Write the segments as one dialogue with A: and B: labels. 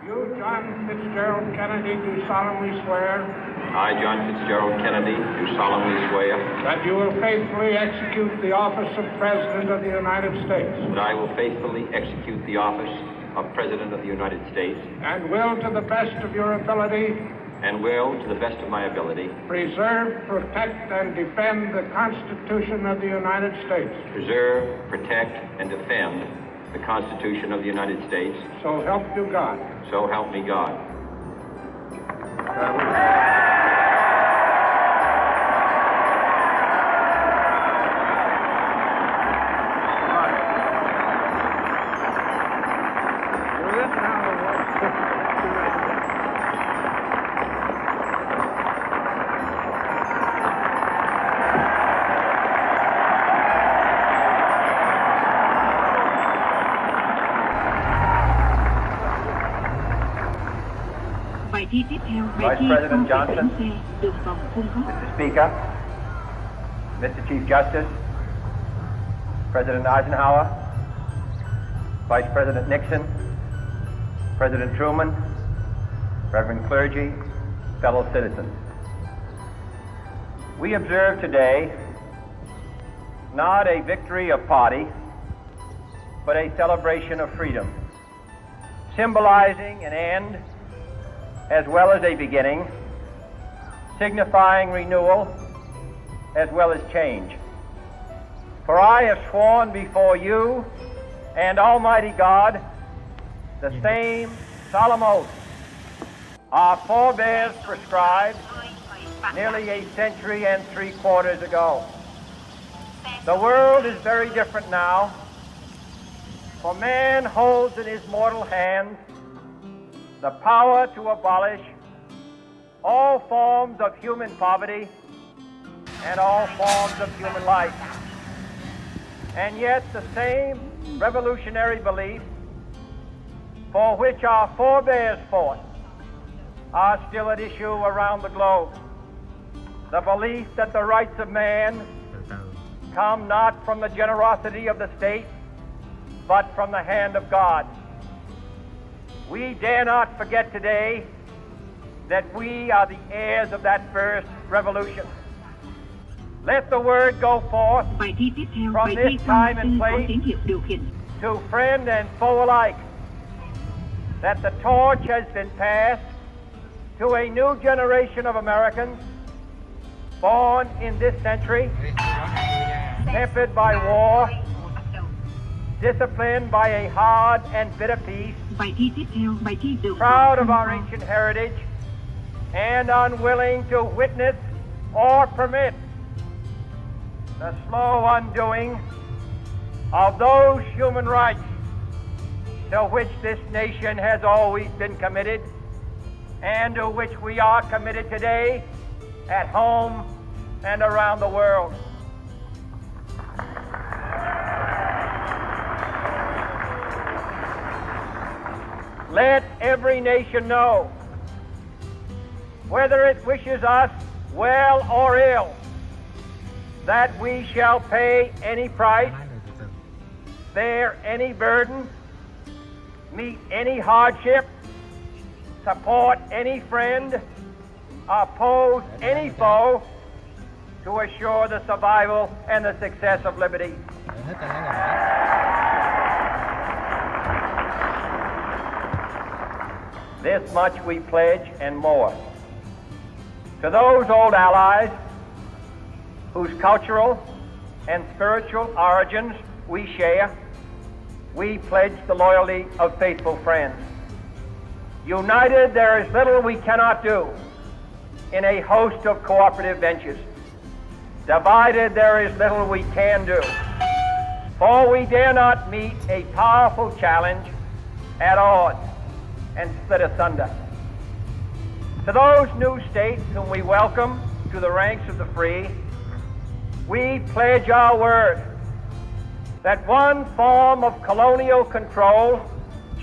A: You, John Fitzgerald Kennedy, do solemnly swear.
B: I, John Fitzgerald Kennedy, do solemnly swear.
A: That you will faithfully execute the office of President of the United States.
B: That I will faithfully execute the office of President of the United States.
A: And will, to the best of your ability.
B: And will, to the best of my ability.
A: Preserve, protect, and defend the Constitution of the United States.
B: Preserve, protect, and defend the Constitution of the United States.
A: So help you God.
B: So help me God.
C: Vice President Johnson, Mr. Speaker, Mr. Chief Justice, President Eisenhower, Vice President Nixon, President Truman, Reverend clergy, fellow citizens. We observe today not a victory of party, but a celebration of freedom, symbolizing an end as well as a beginning, signifying renewal as well as change. For I have sworn before you and Almighty God the same solemn oath our forebears prescribed nearly a century and 3/4 ago. The world is very different now, for man holds in his mortal hands the power to abolish all forms of human poverty and all forms of human life. And yet the same revolutionary beliefs for which our forebears fought are still at issue around the globe. The belief that the rights of man come not from the generosity of the state, but from the hand of God. We dare not forget today that we are the heirs of that first revolution. Let the word go forth from this time and place to friend and foe alike that the torch has been passed to a new generation of Americans born in this century, tempered by war, disciplined by a hard and bitter peace, proud of our ancient heritage, and unwilling to witness or permit the slow undoing of those human rights to which this nation has always been committed and to which we are committed today at home and around the world. Let every nation know, whether it wishes us well or ill, that we shall pay any price, bear any burden, meet any hardship, support any friend, oppose any foe, to assure the survival and the success of liberty. This much we pledge and more. To those old allies whose cultural and spiritual origins we share, we pledge the loyalty of faithful friends. United, there is little we cannot do in a host of cooperative ventures. Divided, there is little we can do, for we dare not meet a powerful challenge at odds and split asunder. To those new states whom we welcome to the ranks of the free, we pledge our word that one form of colonial control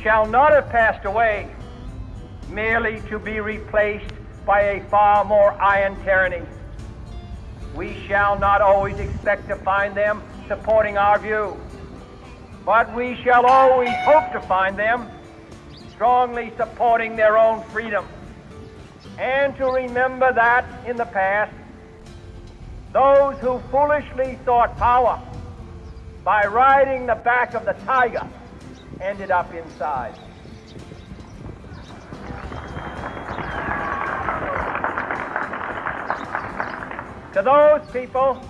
C: shall not have passed away merely to be replaced by a far more iron tyranny. We shall not always expect to find them supporting our view, but we shall always hope to find them strongly supporting their own freedom, and to remember that in the past, those who foolishly sought power by riding the back of the tiger ended up inside. To those people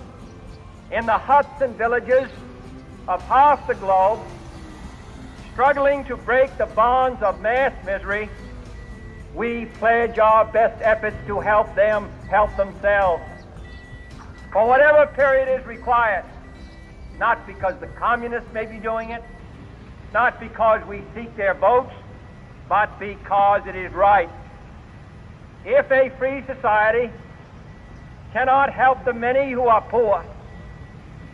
C: in the huts and villages of half the globe struggling to break the bonds of mass misery, we pledge our best efforts to help them help themselves for whatever period is required, not because the communists may be doing it, not because we seek their votes, but because it is right. If a free society cannot help the many who are poor,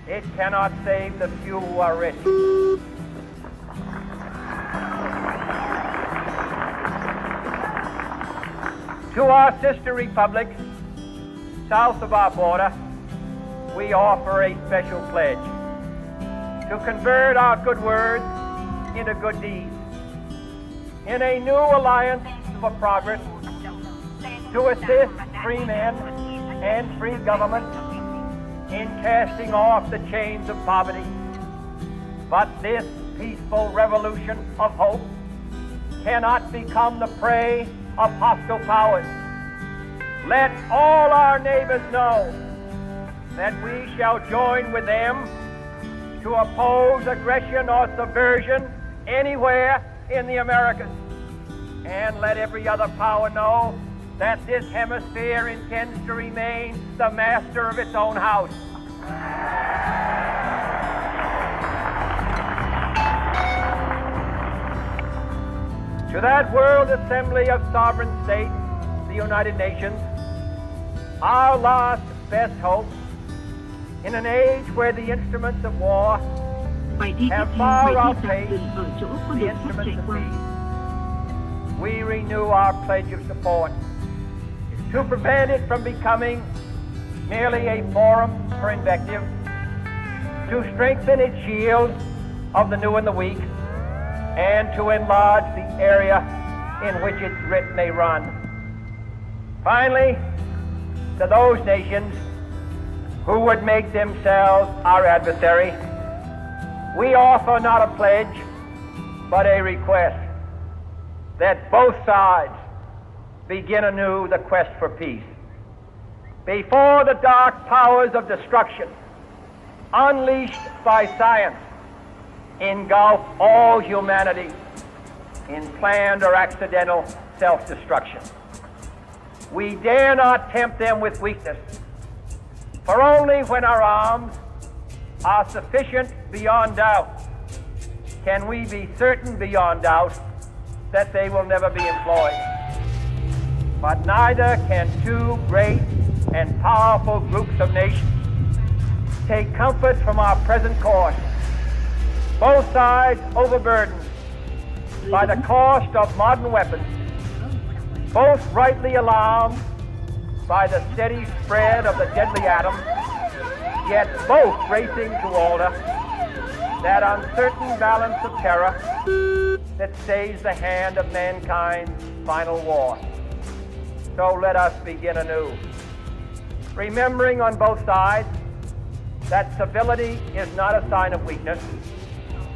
C: it cannot save the few who are rich. To our sister republics south of our border, we offer a special pledge to convert our good words into good deeds, in a new alliance for progress, to assist free men and free government in casting off the chains of poverty. But this peaceful revolution of hope cannot become the prey of hostile powers. Let all our neighbors know that we shall join with them to oppose aggression or subversion anywhere in the Americas. And let every other power know that this hemisphere intends to remain the master of its own house. To that World Assembly of Sovereign States, the United Nations, our last best hope, in an age where the instruments of war have far outpaced the instruments of peace, we renew our pledge of support to prevent it from becoming merely a forum for invective, to strengthen its shield of the new and the weak, and to enlarge the area in which its writ may run. Finally, to those nations who would make themselves our adversary, we offer not a pledge, but a request that both sides begin anew the quest for peace. Before the dark powers of destruction, unleashed by science, engulf all humanity in planned or accidental self-destruction, we dare not tempt them with weakness, for only when our arms are sufficient beyond doubt can we be certain beyond doubt that they will never be employed. But neither can two great and powerful groups of nations take comfort from our present course, both sides overburdened by the cost of modern weapons, both rightly alarmed by the steady spread of the deadly atom, yet both racing to alter that uncertain balance of terror that stays the hand of mankind's final war. So let us begin anew, remembering on both sides that civility is not a sign of weakness,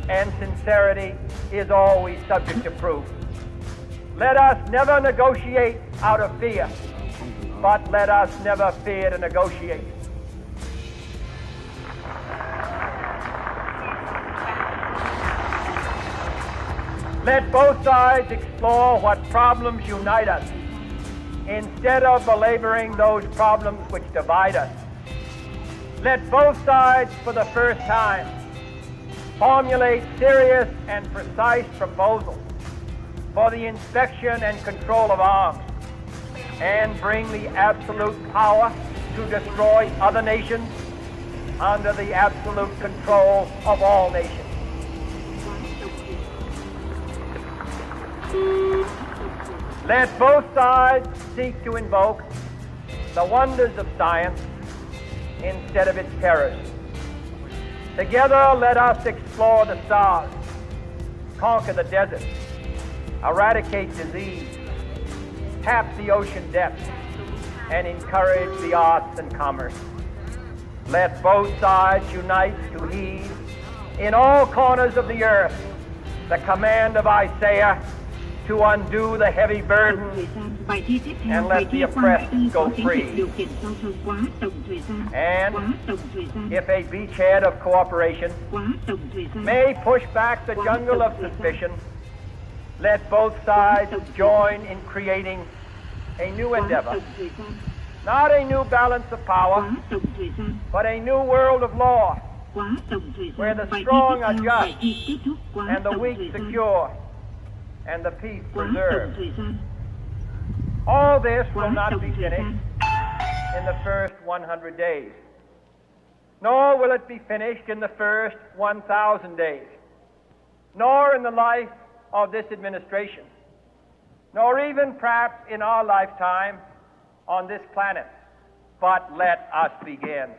C: and sincerity is always subject to proof. Let us never negotiate out of fear, but let us never fear to negotiate. Let both sides explore what problems unite us, instead of belaboring those problems which divide us. Let both sides, for the first time, formulate serious and precise proposals for the inspection and control of arms, and bring the absolute power to destroy other nations under the absolute control of all nations. Let both sides seek to invoke the wonders of science instead of its terrors. Together, let us explore the stars, conquer the desert, eradicate disease, tap the ocean depths, and encourage the arts and commerce. Let both sides unite to heed in all corners of the earth the command of Isaiah to undo the heavy burden and let the oppressed go free. And if a beachhead of cooperation may push back the jungle of suspicion, let both sides join in creating a new endeavor, not a new balance of power, but a new world of law, where the strong are just and the weak secure and the peace preserved. All this will not be finished in the first 100 days, nor will it be finished in the first 1,000 days, nor in the life of this administration, nor even perhaps in our lifetime on this planet. But let us begin.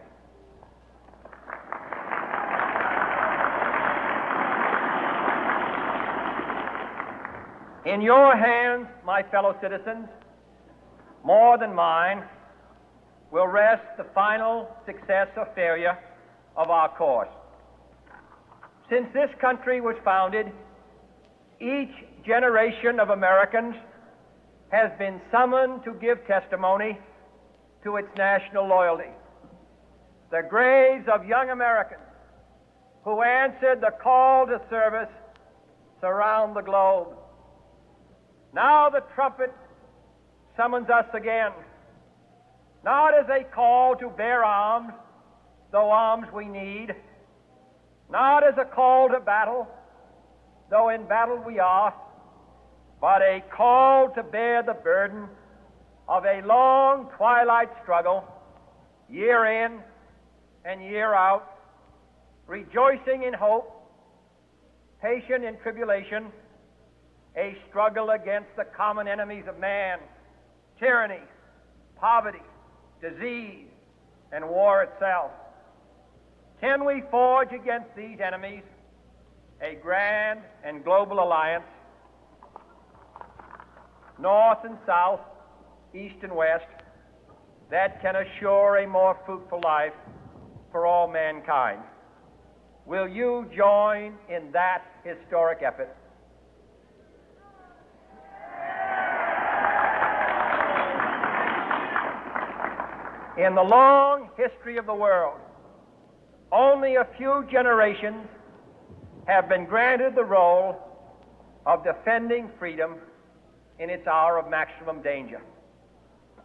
C: In your hands, my fellow citizens, more than mine, will rest the final success or failure of our course. Since this country was founded, each generation of Americans has been summoned to give testimony to its national loyalty. The graves of young Americans who answered the call to service surround the globe. Now the trumpet summons us again, not as a call to bear arms, though arms we need, not as a call to battle, though in battle we are, but a call to bear the burden of a long twilight struggle, year in and year out, rejoicing in hope, patient in tribulation, a struggle against the common enemies of man, tyranny, poverty, disease, and war itself. Can we forge against these enemies a grand and global alliance, north and south, east and west, that can assure a more fruitful life for all mankind? Will you join in that historic effort? In the long history of the world, only a few generations have been granted the role of defending freedom in its hour of maximum danger.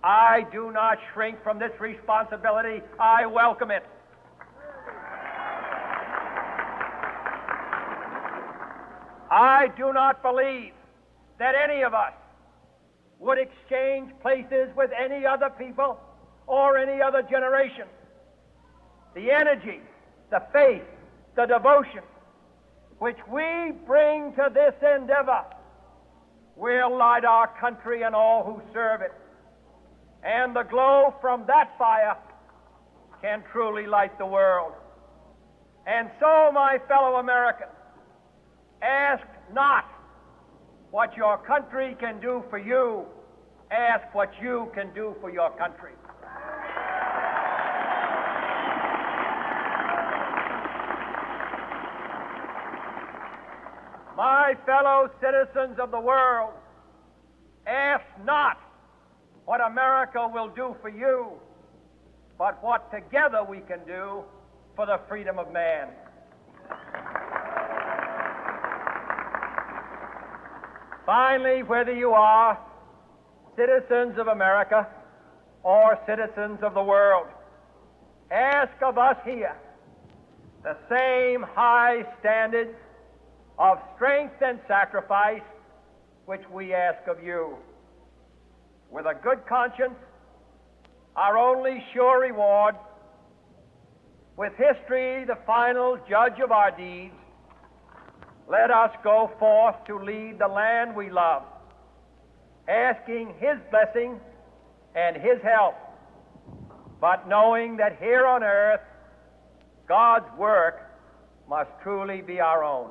C: I do not shrink from this responsibility. I welcome it. I do not believe that any of us would exchange places with any other people or any other generation. The energy, the faith, the devotion which we bring to this endeavor will light our country and all who serve it. And the glow from that fire can truly light the world. And so, my fellow Americans, ask not what your country can do for you, ask what you can do for your country. My fellow citizens of the world, ask not what America will do for you, but what together we can do for the freedom of man. Finally, whether you are citizens of America or citizens of the world, ask of us here the same high standards of strength and sacrifice which we ask of you. With a good conscience, our only sure reward, with history the final judge of our deeds, let us go forth to lead the land we love, asking His blessing and His help, but knowing that here on earth God's work must truly be our own.